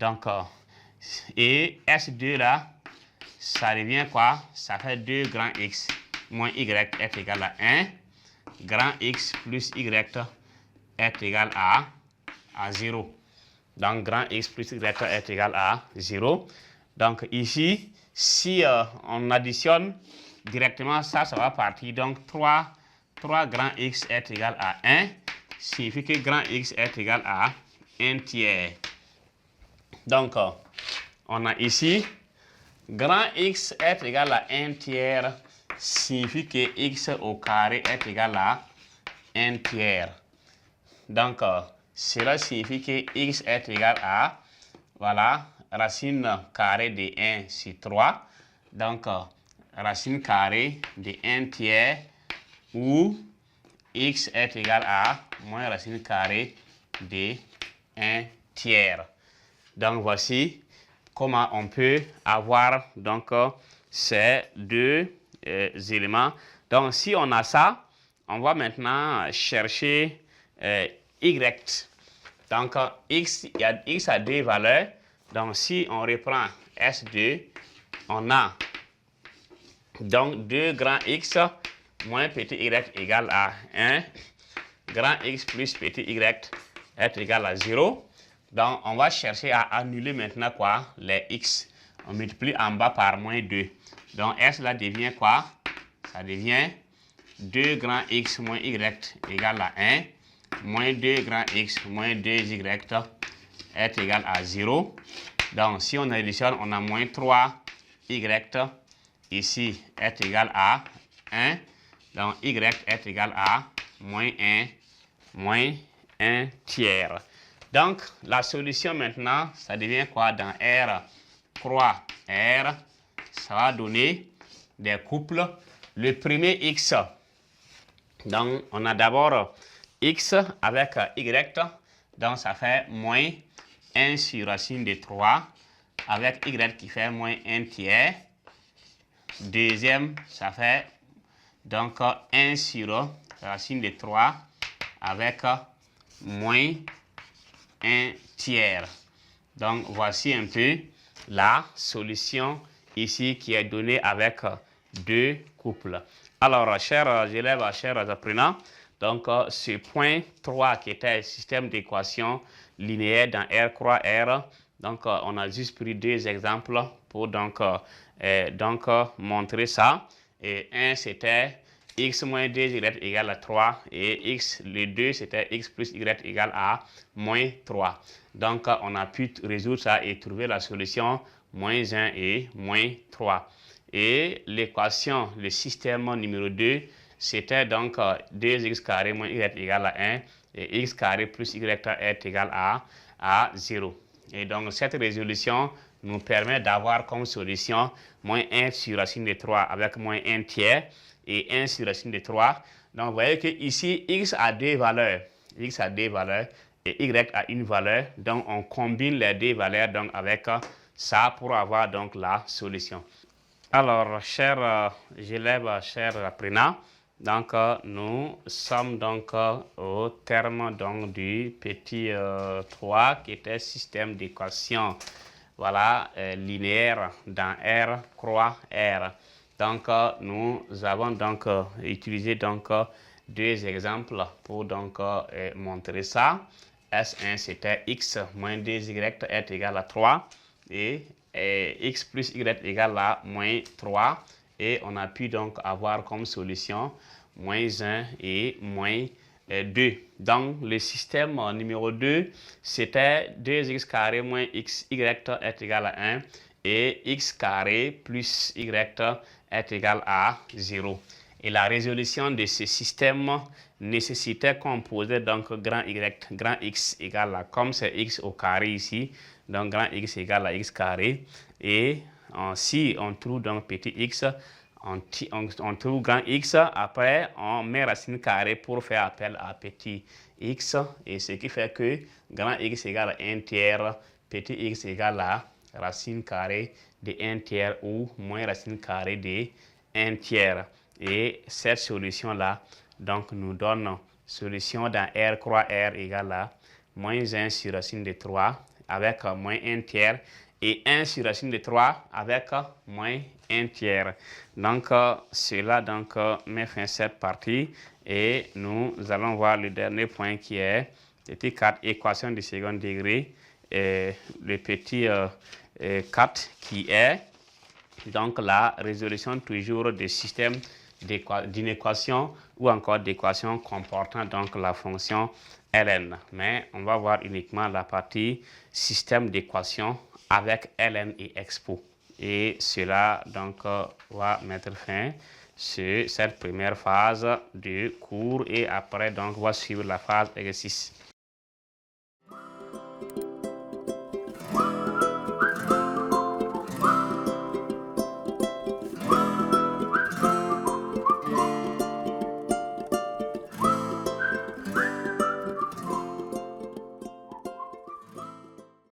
Donc, et S2 là, ça devient quoi? Ça fait 2 grand X moins Y est égal à 1. Grand X plus Y est égal à 0. Donc, grand X plus Y est égal à 0. Donc, ici, si on additionne directement, ça va partir. Donc, 3 grand X est égal à 1. Signifie que grand X est égal à 1 tiers. Donc, on a ici, grand X est égal à 1 tiers, signifie que X au carré est égal à 1 tiers. Donc, cela signifie que X est égal à, voilà, racine carrée de 1 sur 3. Donc, racine carrée de 1 tiers où X est égal à moins racine carrée de 1 tiers. Donc, voici comment on peut avoir donc ces deux éléments. Donc, si on a ça, on va maintenant chercher Y. Donc, X, il y a X a deux valeurs. Donc, si on reprend S2, on a donc 2 grand X moins petit y égale à 1. Grand X plus petit y est égal à 0. Donc, on va chercher à annuler maintenant quoi? Les X. On multiplie en bas par moins 2. Donc, S là devient quoi? Ça devient 2 grand X moins Y égale à 1. Moins 2 grand X moins 2Y est égal à 0. Donc, si on additionne, on a moins 3Y ici est égal à 1. Donc, Y est égal à moins 1 tiers. Donc, la solution maintenant, ça devient quoi dans R? Croix R, ça va donner des couples. Le premier X, donc on a d'abord X avec Y, donc ça fait moins 1 sur racine de 3, avec Y qui fait moins 1 tiers. Deuxième, ça fait donc 1 sur racine de 3 avec moins 1 tiers. Donc, voici un peu la solution ici qui est donnée avec deux couples. Alors, chers élèves, chers apprenants, donc ce point 3 qui était le système d'équations linéaires dans R croix R, donc on a juste pris deux exemples pour donc montrer ça. Et un c'était x moins 2y égale à 3 et x, le 2 c'était x plus y égale à moins 3. Donc on a pu résoudre ça et trouver la solution moins 1 et moins 3. Et l'équation, le système numéro 2, c'était donc 2x carré moins y égale à 1 et x carré plus y est égal à 0. Et donc cette résolution nous permet d'avoir comme solution moins 1 sur racine de 3 avec moins 1 tiers et 1 sur racine de 3. Donc vous voyez que ici x a deux valeurs. X a deux valeurs et y a une valeur. Donc on combine les deux valeurs donc avec ça pour avoir donc la solution. Alors, chers élèves, chers apprenants, donc nous sommes donc au terme donc du petit 3 qui était système d'équation, voilà, linéaire dans R croix R. Donc nous avons donc utilisé donc deux exemples pour donc montrer ça. S1 c'était x moins 2y est égal à 3 et x plus y égale à moins 3 et on a pu donc avoir comme solution moins 1 et moins 2. Donc le système numéro 2 c'était 2x carré moins y est égal à 1 et x carré plus y est égal à 0. Et la résolution de ce système nécessitait qu'on posait donc grand y, grand x égale à, comme c'est x au carré ici, donc grand x égale à x carré. Et si on trouve donc petit x, on trouve grand x, après on met racine carrée pour faire appel à petit x. Et ce qui fait que grand x égale à 1 tiers, petit x égale à racine carrée de 1 tiers ou moins racine carrée de 1 tiers. Et cette solution-là, donc, nous donne solution dans R croix R égale à moins 1 sur racine de 3 avec moins 1 tiers et 1 sur racine de 3 avec moins 1 tiers. Donc, cela met fin à cette partie et nous allons voir le dernier point qui est petit 4, équation du second degré, et le petit 4 qui est donc la résolution toujours des systèmes d'une équation ou encore d'équation comportant donc la fonction ln. Mais on va voir uniquement la partie système d'équations avec ln et expo. Et cela donc va mettre fin sur cette première phase du cours et après donc va suivre la phase exercice.